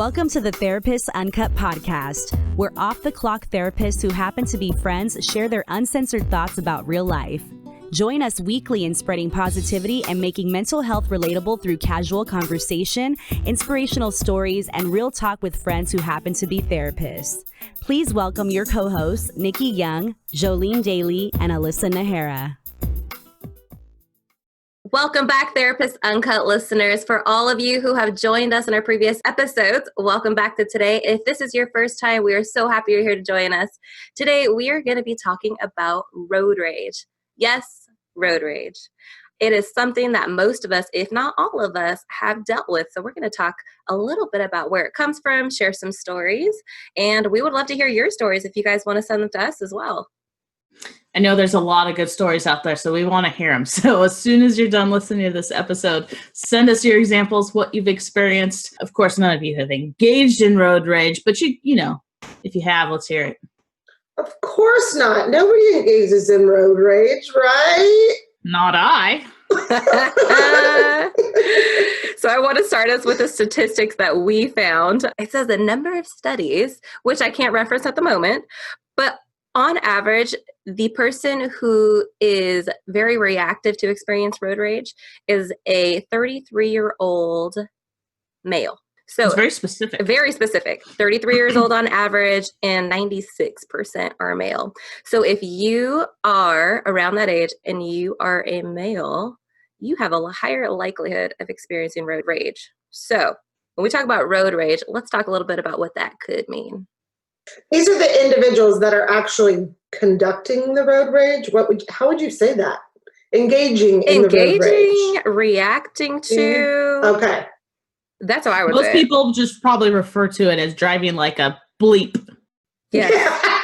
Welcome to the Therapist Uncut podcast, where off-the-clock therapists who happen to be friends share their uncensored thoughts about real life. Join us weekly in spreading positivity and making mental health relatable through casual conversation, inspirational stories, and real talk with friends who happen to be therapists. Please welcome your co-hosts, Nikki Young, Jolene Daly, and Alyssa Nahara. Welcome back, Therapist Uncut listeners. For all of you who have joined us in our previous episodes, welcome back to today. If this is your first time, we are so happy you're here to join us. Today, we are going to be talking about road rage. Yes, road rage. It is something that most of us, if not all of us, have dealt with. So we're going to talk a little bit about where it comes from, share some stories, and we would love to hear your stories if you guys want to send them to us as well. I know there's a lot of good stories out there, so we want to hear them. So as soon as you're done listening to this episode, send us your examples, what you've experienced. Of course, none of you have engaged in road rage, but you know, if you have, let's hear it. Of course not. Nobody engages in road rage, right? Not I. So I want to start us with the statistics that we found. It says a number of studies, which I can't reference at the moment, but on average, the person who is very reactive to experience road rage is a 33-year-old male. So it's very specific. Very specific. 33 years old on average, and 96% are male. So if you are around that age and you are a male, you have a higher likelihood of experiencing road rage. So when we talk about road rage, let's talk a little bit about what that could mean. These are the individuals that are actually conducting the road rage. How would you say that? Engaging in the road rage. Reacting to. Okay. That's how I would say Most people just probably refer to it as driving like a bleep. Yes.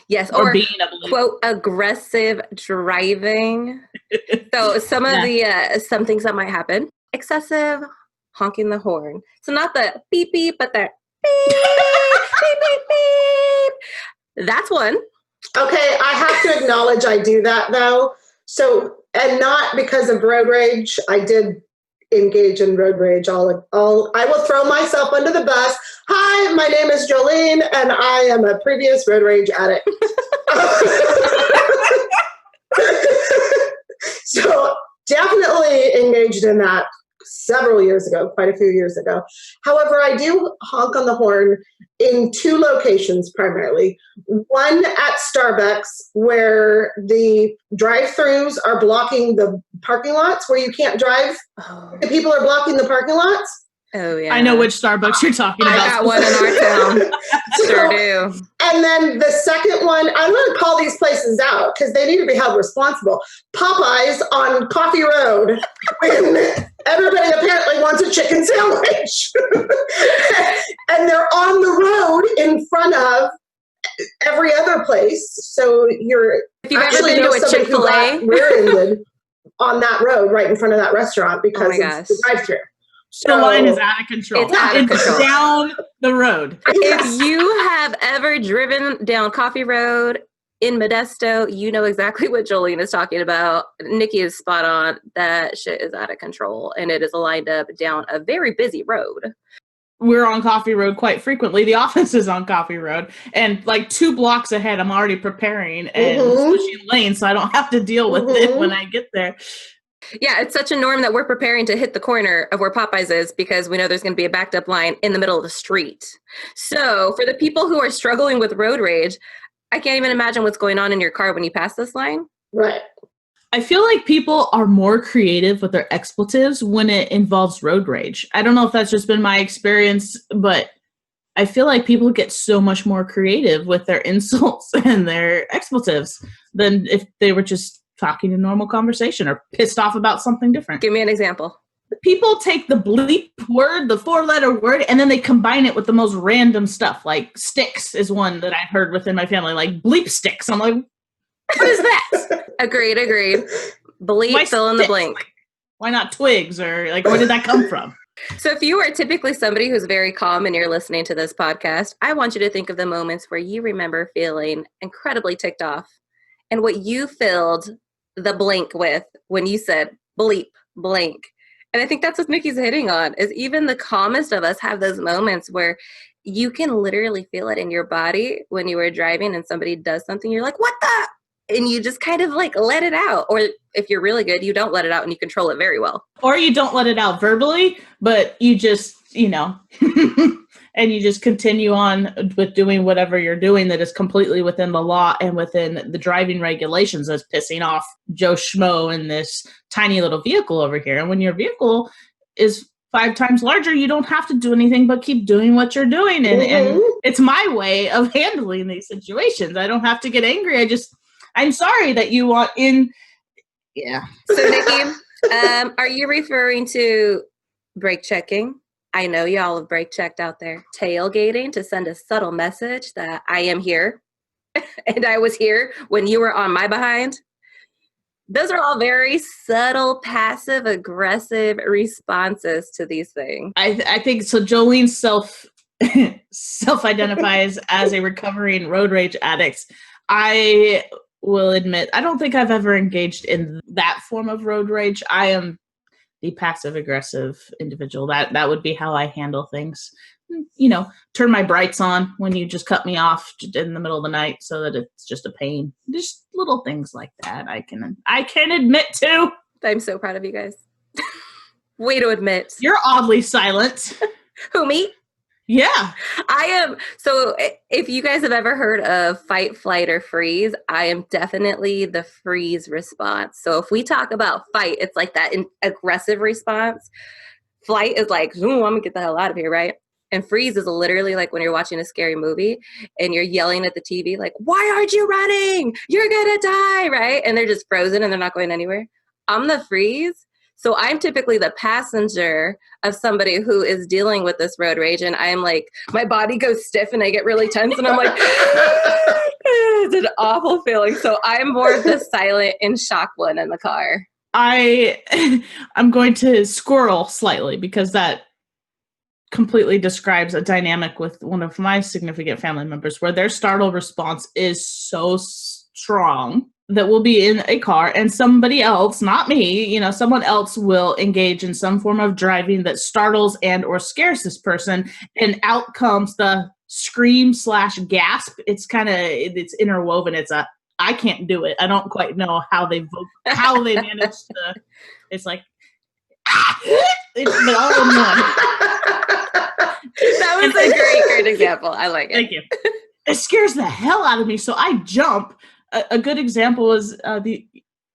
Yes. Or being a bleep. Quote, aggressive driving. So some of some things that might happen. Excessive honking the horn. So not the beep beep, but the beep, beep, beep, beep. That's one. Okay, I have to acknowledge I do that though. So, and not because of road rage. I did engage in road rage. I will throw myself under the bus. Hi, my name is Jolene, and I am a previous road rage addict. So definitely engaged in that several years ago, quite a few years ago. However, I do honk on the horn in two locations primarily. One at Starbucks, where the drive-thrus are blocking the parking lots, where you can't drive. Oh. The people are blocking the parking lots. Oh, yeah. I know which Starbucks you're talking about. I got one in our town. Sure do. And then the second one, I'm going to call these places out because they need to be held responsible. Popeyes on Coffee Road, when everybody apparently wants a chicken sandwich. And they're on the road in front of every other place. So if you've ever been to a Chick-fil-A, rear-ended on that road right in front of that restaurant because it's the drive-thru. So the line is out of control. It's out of control. Down the road. If you have ever driven down Coffee Road in Modesto, you know exactly what Jolene is talking about. Nikki is spot on. That shit is out of control, and it is lined up down a very busy road. We're on Coffee Road quite frequently. The office is on Coffee Road. And like 2 blocks ahead, I'm already preparing and switching lanes so I don't have to deal with it when I get there. Yeah, it's such a norm that we're preparing to hit the corner of where Popeyes is because we know there's going to be a backed up line in the middle of the street. So for the people who are struggling with road rage, I can't even imagine what's going on in your car when you pass this line. Right. I feel like people are more creative with their expletives when it involves road rage. I don't know if that's just been my experience, but I feel like people get so much more creative with their insults and their expletives than if they were just talking in normal conversation or pissed off about something different. Give me an example. People take the bleep word, the 4-letter word, and then they combine it with the most random stuff. Like sticks is one that I've heard within my family, like bleep sticks. I'm like, what is that? Agreed. Bleep, Why fill in the sticks? blank. Like, why not twigs? Or like, where did that come from? So if you are typically somebody who's very calm and you're listening to this podcast, I want you to think of the moments where you remember feeling incredibly ticked off and what you filled the blank with when you said bleep, blank. And I think that's what Nikki's hitting on, is even the calmest of us have those moments where you can literally feel it in your body when you are driving and somebody does something. You're like, what the? And you just kind of like let it out. Or if you're really good, you don't let it out and you control it very well. Or you don't let it out verbally, but you just, and you just continue on with doing whatever you're doing that is completely within the law and within the driving regulations that's pissing off Joe Schmo in this tiny little vehicle over here. And when your vehicle is 5 times larger, you don't have to do anything but keep doing what you're doing. And it's my way of handling these situations. I don't have to get angry. I'm sorry that you want in. Yeah. So Nikki, are you referring to brake checking? I know y'all have brake checked out there. Tailgating to send a subtle message that I am here and I was here when you were on my behind. Those are all very subtle, passive, aggressive responses to these things. I think so. Jolene self-identifies as a recovering road rage addict. I will admit, I don't think I've ever engaged in that form of road rage. I am the passive-aggressive individual. That would be how I handle things. Turn my brights on when you just cut me off in the middle of the night so that it's just a pain. Just little things like that I can admit to. I'm so proud of you guys. Way to admit. You're oddly silent. Who, me? Yeah. I am. So if you guys have ever heard of fight, flight, or freeze, I am definitely the freeze response. So if we talk about fight, it's like that aggressive response. Flight is like, I'm going to get the hell out of here, right? And freeze is literally like when you're watching a scary movie and you're yelling at the TV, like, why aren't you running? You're going to die, right? And they're just frozen and they're not going anywhere. I'm the freeze. So I'm typically the passenger of somebody who is dealing with this road rage. And I'm like, my body goes stiff and I get really tense and I'm like, it's an awful feeling. So I'm more of the silent and shock one in the car. I'm going to squirrel slightly because that completely describes a dynamic with one of my significant family members where their startle response is so strong that we'll be in a car and somebody else, not me, someone else will engage in some form of driving that startles and or scares this person, and out comes the scream/gasp. It's it's interwoven. I can't do it. I don't quite know how they managed to. It's like, it's all in one. That was a great example. I like it. Thank you. It scares the hell out of me. So I jump. A good example was it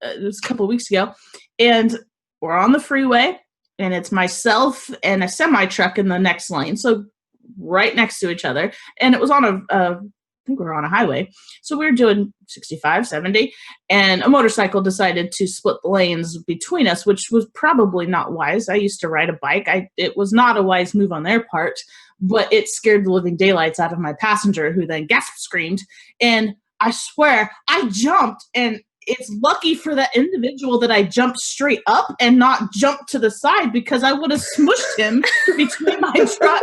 was a couple of weeks ago, and we're on the freeway, and it's myself and a semi truck in the next lane, so right next to each other. And it was on I think we were on a highway, so we were doing 65, 70, and a motorcycle decided to split the lanes between us, which was probably not wise. I used to ride a bike. It was not a wise move on their part, but it scared the living daylights out of my passenger, who then screamed, and I swear, I jumped, and it's lucky for that individual that I jumped straight up and not jumped to the side, because I would have smushed him between my truck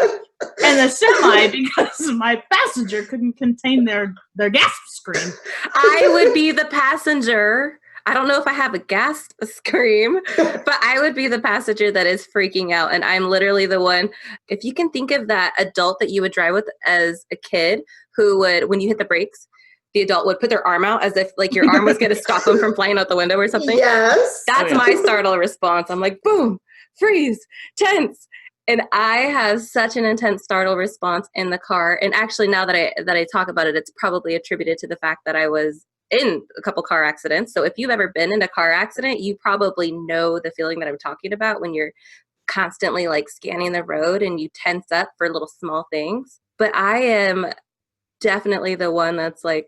and the semi because my passenger couldn't contain their gasp scream. I would be the passenger. I don't know if I have a gasp scream, but I would be the passenger that is freaking out. And I'm literally the one, if you can think of that adult that you would drive with as a kid who would, when you hit the brakes, the adult would put their arm out as if like your arm was going to stop them from flying out the window or something. Yes. That's my startle response. I'm like, boom, freeze, tense. And I have such an intense startle response in the car. And actually, now that I talk about it, it's probably attributed to the fact that I was in a couple car accidents. So if you've ever been in a car accident, you probably know the feeling that I'm talking about when you're constantly like scanning the road and you tense up for little small things. But I am definitely the one that's like,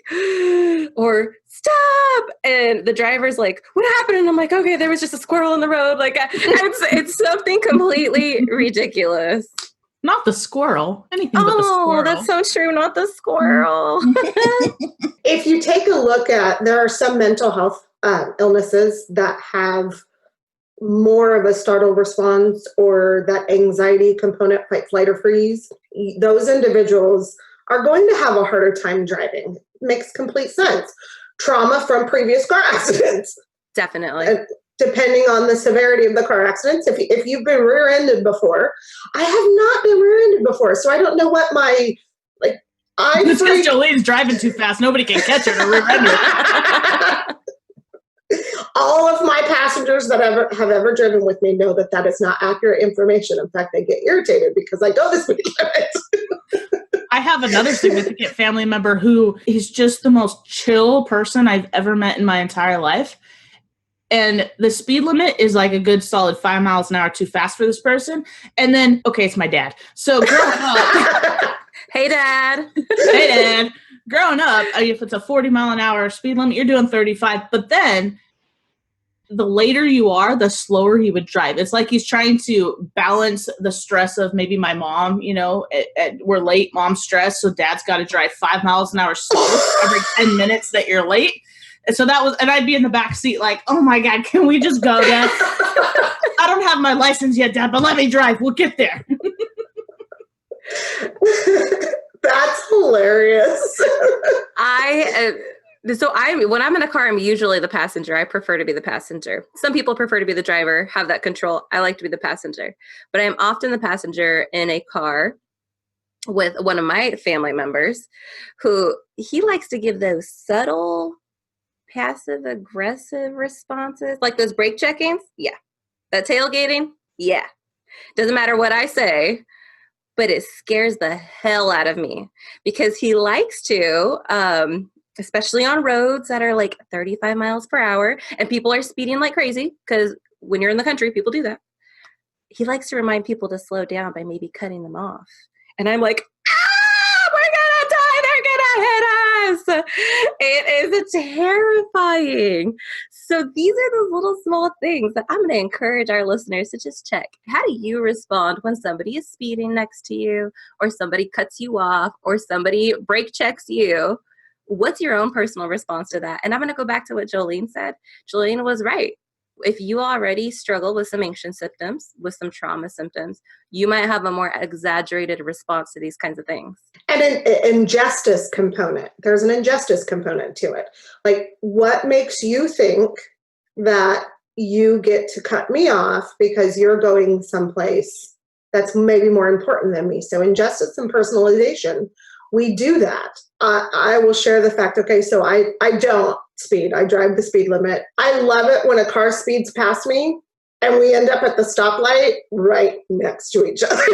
or stop, and the driver's like, what happened? And I'm like, okay, there was just a squirrel in the road. Like it's something completely ridiculous. Not the squirrel. Anything but the squirrel. Oh, that's so true. Not the squirrel. If you take a look at, there are some mental health illnesses that have more of a startle response or that anxiety component, fight, flight, or freeze. Those individuals are going to have a harder time driving. Makes complete sense. Trauma from previous car accidents. Definitely. depending on the severity of the car accidents. If you've been rear-ended before, I have not been rear-ended before, so I don't know what my, like, It's because Jolene's driving too fast. Nobody can catch her to rear-end her. All of my passengers that have ever driven with me know that is not accurate information. In fact, they get irritated because I go the speed limit. I have another significant family member who is just the most chill person I've ever met in my entire life. And the speed limit is like a good solid 5 miles an hour too fast for this person. And then, okay, it's my dad. So growing up. Hey, Dad. Hey, Dad. Growing up, if it's a 40 mile an hour speed limit, you're doing 35. But then the later you are, the slower he would drive. It's like he's trying to balance the stress of maybe my mom, we're late, mom's stressed, so dad's got to drive 5 miles an hour slower every 10 minutes that you're late. And so and I'd be in the back seat like, oh my God, can we just go, Dad? I don't have my license yet, Dad, but let me drive. We'll get there. That's hilarious. When I'm in a car, I'm usually the passenger. I prefer to be the passenger. Some people prefer to be the driver, have that control. I like to be the passenger. But I'm often the passenger in a car with one of my family members who he likes to give those subtle, passive-aggressive responses. Like those brake checkings? Yeah. That tailgating? Yeah. Doesn't matter what I say, but it scares the hell out of me because he likes to, especially on roads that are like 35 miles per hour and people are speeding like crazy because when you're in the country, people do that. He likes to remind people to slow down by maybe cutting them off. And I'm like, we're going to die. They're going to hit us. It is terrifying. So these are the little small things that I'm going to encourage our listeners to just check. How do you respond when somebody is speeding next to you or somebody cuts you off or somebody brake checks you? What's your own personal response to that? And I'm going to go back to what Jolene said. Jolene was right. If you already struggle with some anxious symptoms, with some trauma symptoms, you might have a more exaggerated response to these kinds of things. And an injustice component. There's an injustice component to it. Like, what makes you think that you get to cut me off because you're going someplace that's maybe more important than me? So injustice and personalization, we do that. I will share the fact, okay, so I don't speed. I drive the speed limit. I love it when a car speeds past me and we end up at the stoplight right next to each other.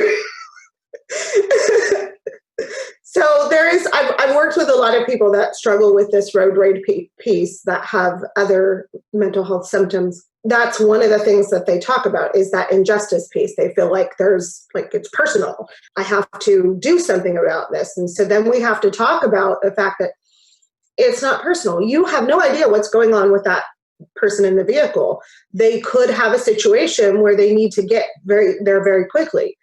So I've worked with a lot of people that struggle with this road rage piece that have other mental health symptoms. That's one of the things that they talk about is that injustice piece. They feel like it's personal. I have to do something about this. And so then we have to talk about the fact that it's not personal. You have no idea what's going on with that person in the vehicle. They could have a situation where they need to get there very quickly.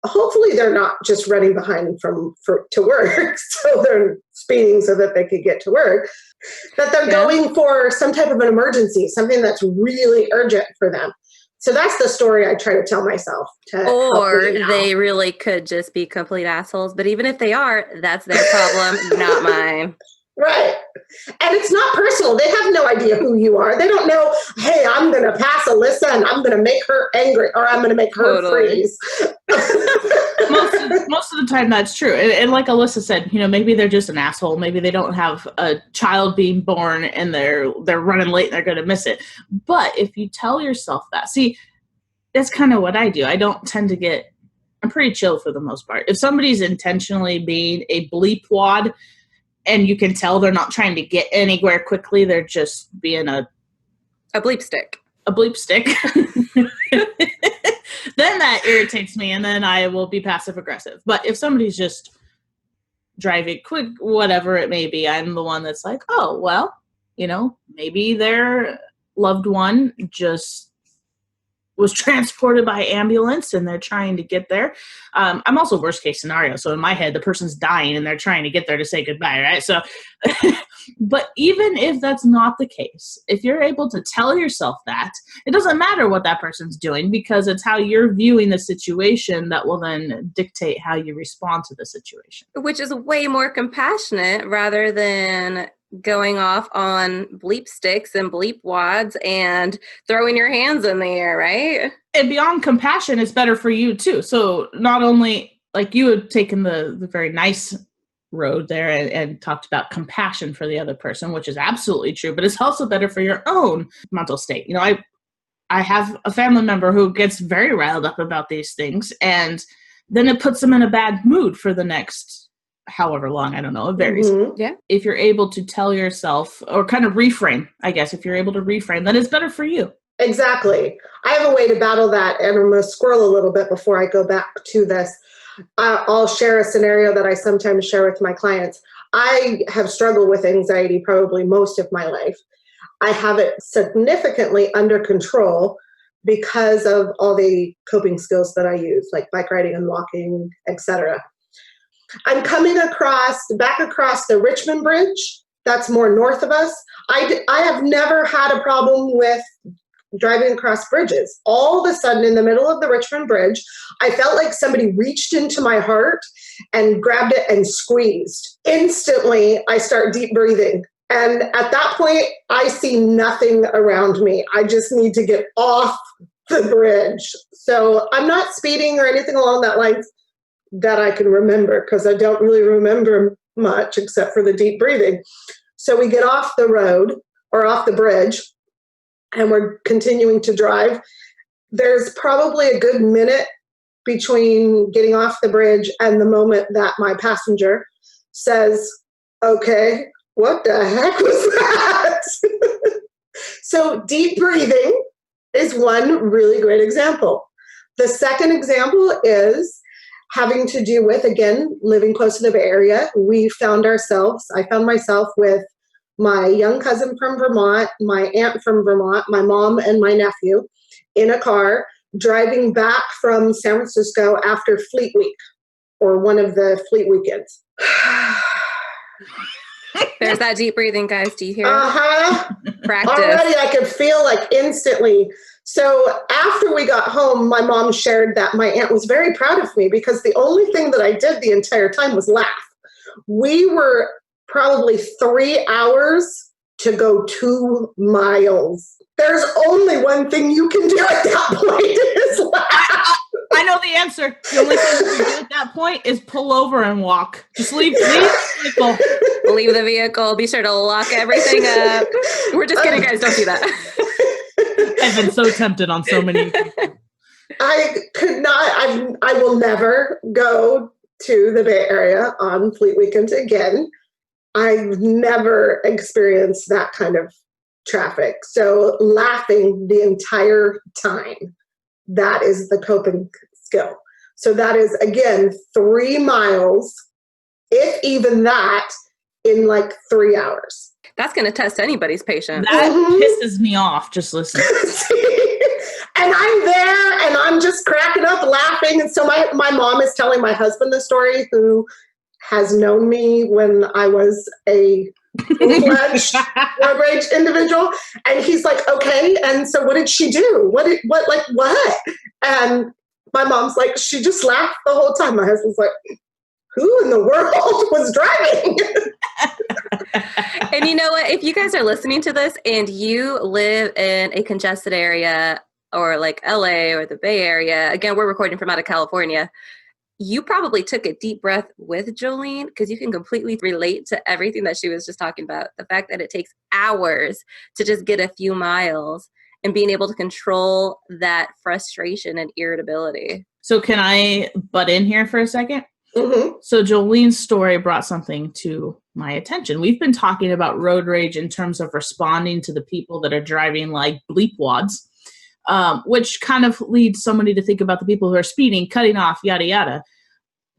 Hopefully they're not just running behind to work, so they're speeding so that they could get to work, that they're going for some type of an emergency, something that's really urgent for them. So that's the story I try to tell myself. Or they really could just be complete assholes. But even if they are, that's their problem, not mine. Right. And it's not personal. They have no idea who you are. They don't know, hey, I'm going to pass Alyssa and I'm going to make her angry or I'm going to make her freeze. Most of the time that's true. And like Alyssa said, maybe they're just an asshole. Maybe they don't have a child being born and they're running late and they're going to miss it. But if you tell yourself that, see, that's kind of what I do. I don't tend to I'm pretty chill for the most part. If somebody's intentionally being a bleep wad, and you can tell they're not trying to get anywhere quickly. They're just being a bleep stick. A bleep stick. Then that irritates me, and then I will be passive aggressive. But if somebody's just driving quick, whatever it may be, I'm the one that's like, oh, well, maybe their loved one just was transported by ambulance and they're trying to get there. I'm also worst case scenario. So in my head, the person's dying and they're trying to get there to say goodbye, right? So, but even if that's not the case, if you're able to tell yourself that, it doesn't matter what that person's doing because it's how you're viewing the situation that will then dictate how you respond to the situation. Which is way more compassionate rather than going off on bleep sticks and bleep wads and throwing your hands in the air, right? And beyond compassion, it's better for you too. So not only like you had taken the very nice road there and talked about compassion for the other person, which is absolutely true, but it's also better for your own mental state. You know, I have a family member who gets very riled up about these things, and then it puts them in a bad mood for the next however long, I don't know, it varies. Mhm. Yeah. If you're able to tell yourself or kind of reframe, I guess, if you're able to reframe, then it's better for you. Exactly. I have a way to battle that, and I'm going to squirrel a little bit before I go back to this. I'll share a scenario that I sometimes share with my clients. I have struggled with anxiety probably most of my life. I have it significantly under control because of all the coping skills that I use, like bike riding and walking, etc. I'm coming back across the Richmond Bridge. That's more north of us. I have never had a problem with driving across bridges. All of a sudden, in the middle of the Richmond Bridge, I felt like somebody reached into my heart and grabbed it and squeezed. Instantly, I start deep breathing. And at that point, I see nothing around me. I just need to get off the bridge. So I'm not speeding or anything along that line that I can remember, because I don't really remember much except for the deep breathing. So we get off the road or off the bridge, and we're continuing to drive. There's probably a good minute between getting off the bridge and the moment that my passenger says, "Okay, what the heck was that?" So deep breathing is one really great example. The second example is having to do with, again, living close to the Bay Area. I found myself with my young cousin from Vermont, my aunt from Vermont, my mom and my nephew in a car driving back from San Francisco after Fleet Week, or one of the Fleet weekends. There's that deep breathing, guys. Do you hear? Practice. Already I could feel like instantly. So after we got home, my mom shared that my aunt was very proud of me because the only thing that I did the entire time was laugh. We were probably 3 hours to go 2 miles. There's only one thing you can do at that point is laugh. I know the answer. The only thing you can do at that point is pull over and walk. Just leave the vehicle. Leave the vehicle. Be sure to lock everything up. We're just kidding, guys. Don't do that. I've been so tempted on so many. I could not. I will never go to the Bay Area on Fleet Weekend again. I've never experienced that kind of traffic. So laughing the entire time, that is the coping skill. So that is, again, 3 miles, if even that, in like 3 hours. That's going to test anybody's patience. That pisses me off just listening. And I'm there and I'm just cracking up laughing. And so my mom is telling my husband the story, who has known me when I was a full-fledged road rage individual. And he's like, "Okay, and so what did she do? What? And my mom's like, "She just laughed the whole time." My husband's like, "Who in the world was driving?" And you know what? If you guys are listening to this and you live in a congested area or like LA or the Bay Area, again, we're recording from out of California, you probably took a deep breath with Jolene, because you can completely relate to everything that she was just talking about. The fact that it takes hours to just get a few miles and being able to control that frustration and irritability. So can I butt in here for a second? Mm-hmm. So Jolene's story brought something to my attention. We've been talking about road rage in terms of responding to the people that are driving like bleep wads, which kind of leads somebody to think about the people who are speeding, cutting off, yada, yada.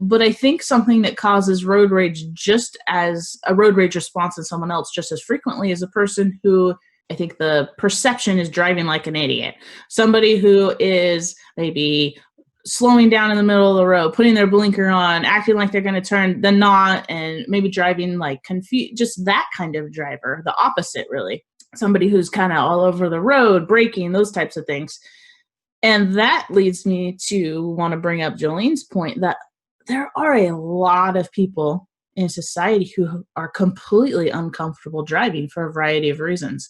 But I think something that causes road rage just as a road rage response in someone else just as frequently is a person who I think the perception is driving like an idiot. Somebody who is maybe slowing down in the middle of the road, putting their blinker on, acting like they're going to turn, then not, and maybe driving like confused, just that kind of driver, the opposite really. Somebody who's kind of all over the road, braking, those types of things. And that leads me to want to bring up Jolene's point that there are a lot of people in society who are completely uncomfortable driving for a variety of reasons.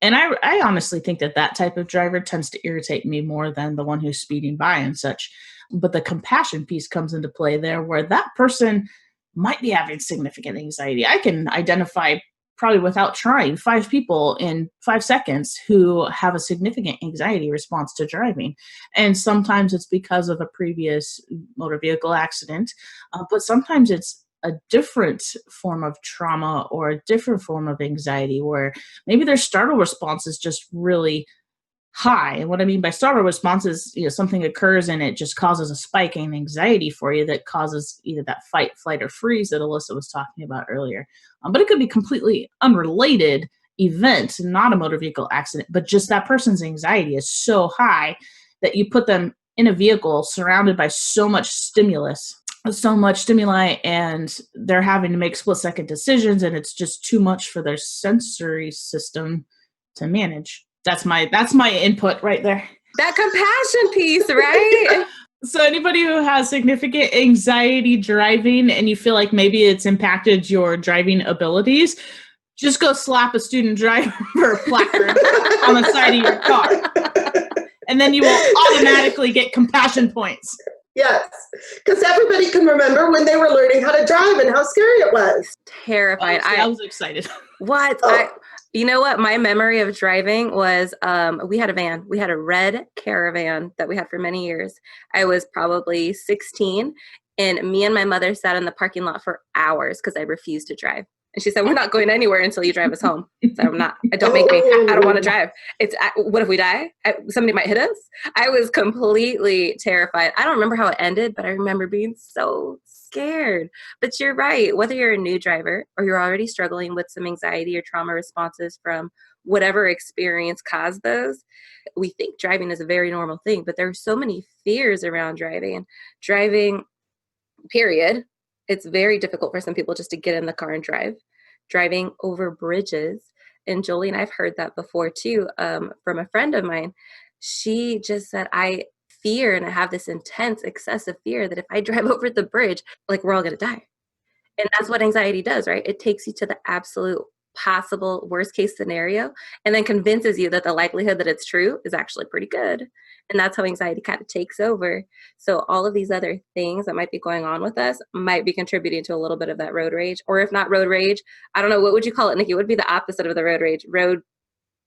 And I honestly think that type of driver tends to irritate me more than the one who's speeding by and such. But the compassion piece comes into play there, where that person might be having significant anxiety. I can identify, probably without trying, 5 people in 5 seconds who have a significant anxiety response to driving. And sometimes it's because of a previous motor vehicle accident, but sometimes it's a different form of trauma or a different form of anxiety, where maybe their startle response is just really high. And what I mean by startle response is, something occurs and it just causes a spike in anxiety for you that causes either that fight, flight, or freeze that Alyssa was talking about earlier. But it could be completely unrelated event, not a motor vehicle accident, but just that person's anxiety is so high that you put them in a vehicle surrounded by so much stimuli, and they're having to make split-second decisions, and it's just too much for their sensory system to manage. That's my input right there. That compassion piece, right? So anybody who has significant anxiety driving and you feel like maybe it's impacted your driving abilities, just go slap a student driver placard on the side of your car. And then you will automatically get compassion points. Yes, because everybody can remember when they were learning how to drive and how scary it was. Terrified. I was excited. What? Oh. You know what? My memory of driving was we had a van. We had a red Caravan that we had for many years. I was probably 16, and me and my mother sat in the parking lot for hours because I refused to drive. And she said, "We're not going anywhere until you drive us home." So don't make me. I don't want to drive. What if we die? Somebody might hit us. I was completely terrified. I don't remember how it ended, but I remember being so scared. But you're right. Whether you're a new driver or you're already struggling with some anxiety or trauma responses from whatever experience caused those, we think driving is a very normal thing, but there are so many fears around driving. Driving, period. It's very difficult for some people just to get in the car and drive. Driving over bridges. And Jolie and I've heard that before too, from a friend of mine. She just said, I fear and I have this intense, excessive fear that if I drive over the bridge, like we're all going to die. And that's what anxiety does, right? It takes you to the absolute possible worst case scenario and then convinces you that the likelihood that it's true is actually pretty good. And that's how anxiety kind of takes over. So all of these other things that might be going on with us might be contributing to a little bit of that road rage. Or if not road rage, I don't know, what would you call it, Nikki? What would be the opposite of the road rage? Road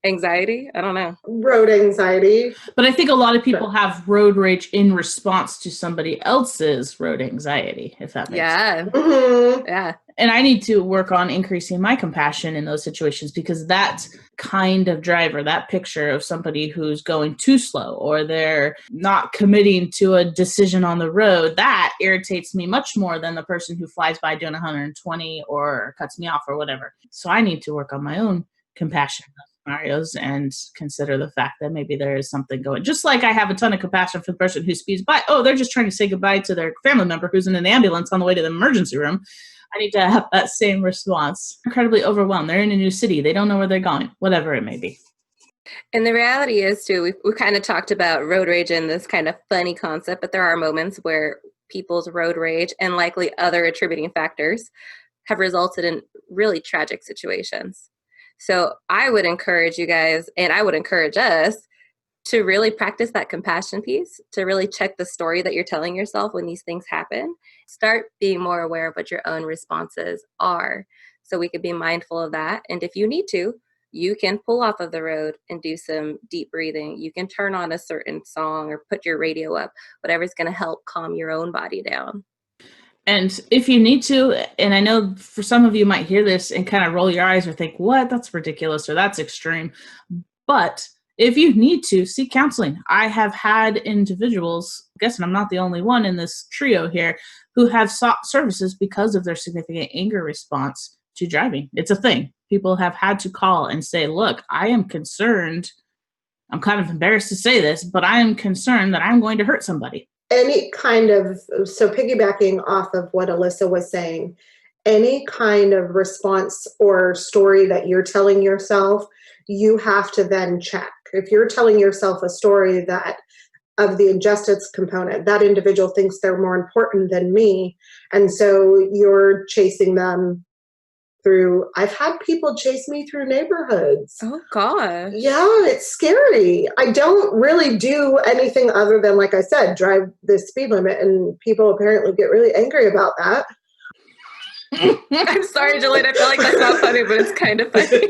anxiety? I don't know. Road anxiety. But I think a lot of people have road rage in response to somebody else's road anxiety, if that makes sense. Mm-hmm. Yeah. And I need to work on increasing my compassion in those situations, because that kind of driver, that picture of somebody who's going too slow or they're not committing to a decision on the road, that irritates me much more than the person who flies by doing 120 or cuts me off or whatever. So I need to work on my own compassion scenarios and consider the fact that maybe there is something going. Just like I have a ton of compassion for the person who speeds by. Oh, they're just trying to say goodbye to their family member who's in an ambulance on the way to the emergency room. I need to have that same response. Incredibly overwhelmed. They're in a new city. They don't know where they're going, whatever it may be. And the reality is, too, we kind of talked about road rage and this kind of funny concept, but there are moments where people's road rage and likely other attributing factors have resulted in really tragic situations. So I would encourage you guys, and I would encourage us, to really practice that compassion piece, to really check the story that you're telling yourself when these things happen. Start being more aware of what your own responses are, so we could be mindful of that. And if you need to, you can pull off of the road and do some deep breathing. You can turn on a certain song or put your radio up, whatever's going to help calm your own body down. And if you need to, and I know for some of you might hear this and kind of roll your eyes or think, what, that's ridiculous or that's extreme. But if you need to, seek counseling. I have had individuals, I'm guessing I'm not the only one in this trio here, who have sought services because of their significant anger response to driving. It's a thing. People have had to call and say, look, I am concerned. I'm kind of embarrassed to say this, but I am concerned that I'm going to hurt somebody. Any kind of, so piggybacking off of what Alyssa was saying, any kind of response or story that you're telling yourself, you have to then check. If you're telling yourself a story that of the injustice component. That individual thinks they're more important than me. And so you're chasing them through. I've had people chase me through neighborhoods. Oh, gosh. Yeah, it's scary. I don't really do anything other than, like I said, drive the speed limit. And people apparently get really angry about that. I'm sorry, Jillian. I feel like that's not funny, but it's kind of funny.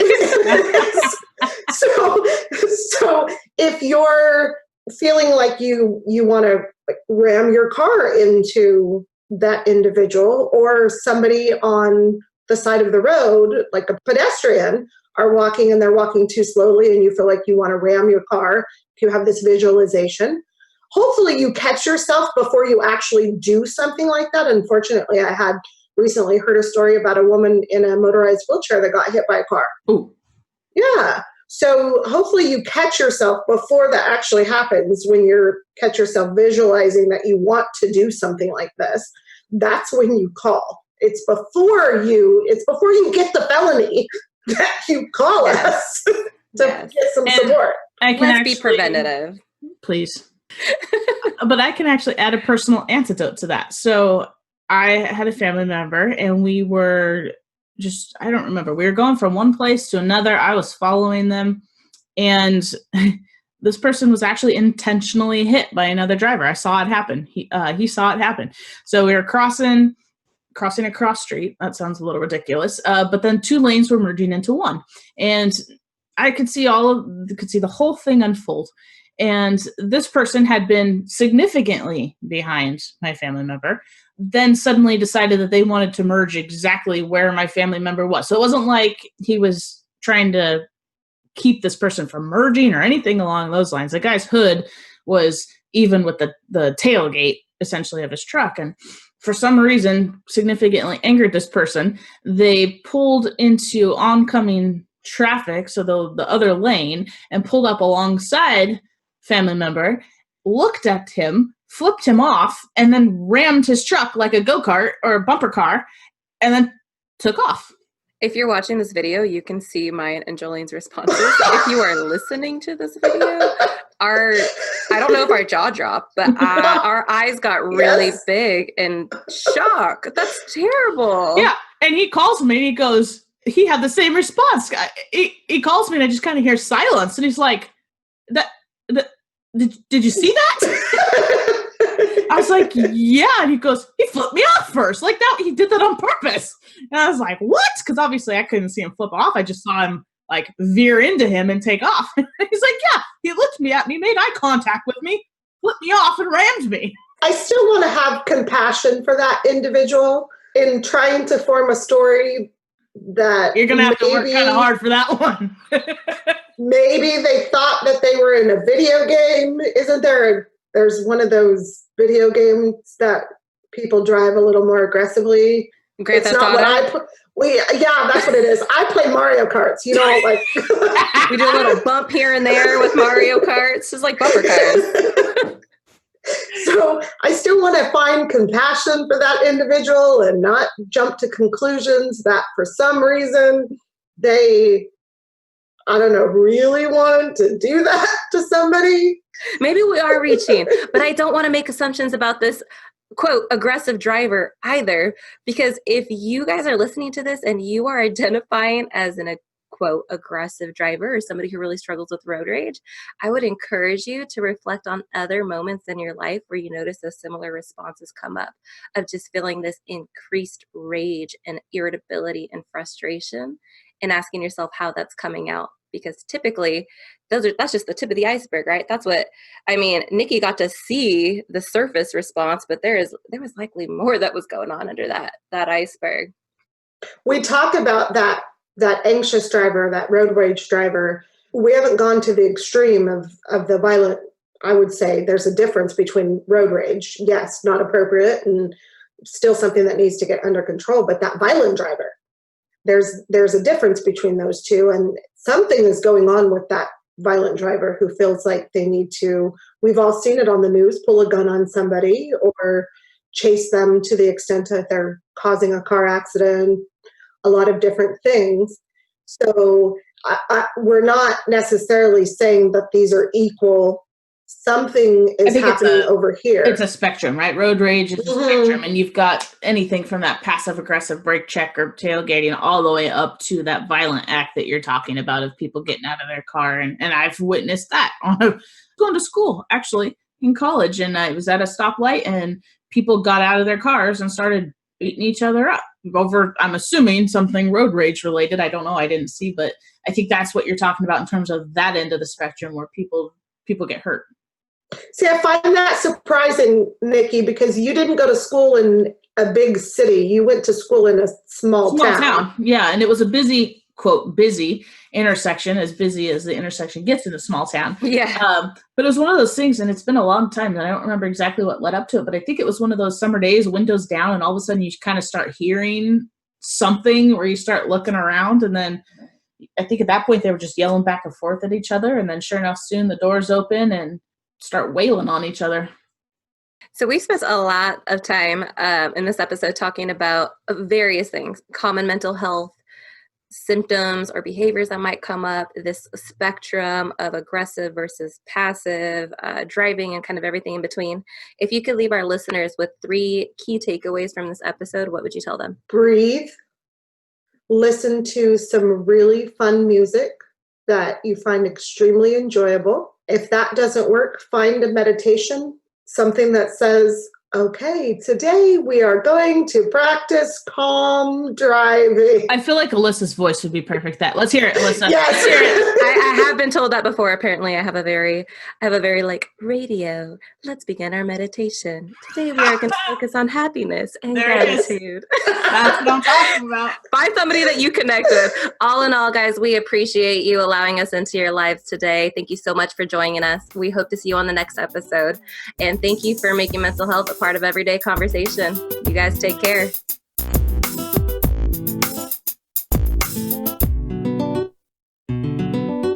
So if you're feeling like you want to ram your car into that individual, or somebody on the side of the road, like a pedestrian, are walking and they're walking too slowly, and you feel like you want to ram your car, if you have this visualization, hopefully you catch yourself before you actually do something like that. Unfortunately, I had recently heard a story about a woman in a motorized wheelchair that got hit by a car. Ooh. Yeah. So hopefully you catch yourself before that actually happens. When you catch yourself visualizing that you want to do something like this, that's when you call. It's before you get the felony that you call us to get some support. Let's be preventative. Please. But I can actually add a personal antidote to that. So I had a family member, and we were I don't remember. We were going from one place to another. I was following them, and this person was actually intentionally hit by another driver. I saw it happen. He saw it happen. So we were crossing a cross street. That sounds a little ridiculous. But then two lanes were merging into one, and I could see the whole thing unfold. And this person had been significantly behind my family member, then suddenly decided that they wanted to merge exactly where my family member was. So it wasn't like he was trying to keep this person from merging or anything along those lines. The guy's hood was even with the tailgate, essentially, of his truck. And for some reason, significantly angered this person. They pulled into oncoming traffic, so the other lane, and pulled up alongside family member, looked at him, flipped him off, and then rammed his truck like a go-kart or a bumper car, and then took off. If you're watching this video, you can see mine and Jolene's responses. If you are listening to this video, I don't know if our jaw dropped, but our eyes got really big in shock. That's terrible. Yeah, and he calls me and he goes, he had the same response. He calls me and I just kind of hear silence, and he's like, did you see that? I was like, yeah. And he goes, he flipped me off first. Like that, he did that on purpose. And I was like, what? Because obviously I couldn't see him flip off. I just saw him like veer into him and take off. He's like, yeah, he looked at me, made eye contact with me, flipped me off and rammed me. I still want to have compassion for that individual in trying to form a story that you're going to have to work kind of hard for that one. Maybe they thought that they were in a video game. Isn't there's one of those video games that people drive a little more aggressively. Grand It's not Theft what yeah, that's what it is. I play Mario Karts, like we do a little bump here and there with Mario Karts, just like bumper cars. So I still want to find compassion for that individual and not jump to conclusions that for some reason they, I don't know, really want to do that to somebody. Maybe we are reaching, but I don't want to make assumptions about this, quote, aggressive driver either, because if you guys are listening to this and you are identifying as an, quote, aggressive driver or somebody who really struggles with road rage, I would encourage you to reflect on other moments in your life where you notice those similar responses come up of just feeling this increased rage and irritability and frustration, and asking yourself how that's coming out. Because typically that's just the tip of the iceberg, right? That's what, Nikki got to see the surface response, but there was likely more that was going on under that iceberg. We talk about that anxious driver, that road rage driver. We haven't gone to the extreme of the violent. I would say there's a difference between road rage. Yes, not appropriate and still something that needs to get under control, but that violent driver, there's a difference between those two, and something is going on with that violent driver who feels like they need to, we've all seen it on the news, pull a gun on somebody or chase them to the extent that they're causing a car accident, a lot of different things. So we're not necessarily saying that these are equal something I is think happening over here. It's a spectrum, right? Road rage is a spectrum, and you've got anything from that passive aggressive brake check or tailgating all the way up to that violent act that you're talking about of people getting out of their car. And I've witnessed that going to school, actually, in college. And I was at a stoplight and people got out of their cars and started beating each other up over, I'm assuming, something road rage related. I don't know. I didn't see, but I think that's what you're talking about in terms of that end of the spectrum where people get hurt. See, I find that surprising, Nikki, because you didn't go to school in a big city. You went to school in a small town. Yeah, and it was a busy, quote, busy intersection, as busy as the intersection gets in a small town. Yeah. But it was one of those things, and it's been a long time, and I don't remember exactly what led up to it, but I think it was one of those summer days, windows down, and all of a sudden you kind of start hearing something where you start looking around, and then I think at that point they were just yelling back and forth at each other, and then sure enough, soon the doors open and start wailing on each other. So we spent a lot of time in this episode talking about various things, common mental health symptoms or behaviors that might come up, this spectrum of aggressive versus passive, driving, and kind of everything in between. If you could leave our listeners with 3 key takeaways from this episode, what would you tell them? Breathe. Listen to some really fun music that you find extremely enjoyable. If that doesn't work, find a meditation, something that says, okay, today we are going to practice calm driving. I feel like Alyssa's voice would be perfect. Let's hear it, Alyssa. Yes. Let's hear it. I have been told that before. Apparently, I have a very like radio. Let's begin our meditation. Today we are going to focus on happiness and gratitude. That's what I'm talking about. Find somebody that you connect with. All in all, guys, we appreciate you allowing us into your lives today. Thank you so much for joining us. We hope to see you on the next episode. And thank you for making mental health a part of everyday conversation. You guys take care.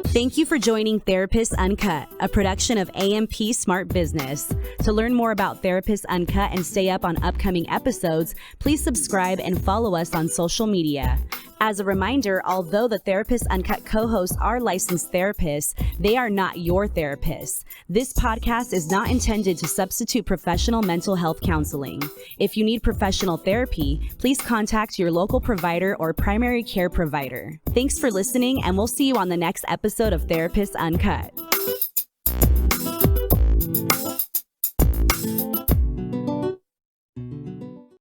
Thank you for joining Therapists Uncut, a production of AMP Smart Business. To learn more about Therapists Uncut and stay up on upcoming episodes, please subscribe and follow us on social media. As a reminder, although the Therapists Uncut co-hosts are licensed therapists, they are not your therapists. This podcast is not intended to substitute professional mental health counseling. If you need professional therapy, please contact your local provider or primary care provider. Thanks for listening, and we'll see you on the next episode of Therapists Uncut.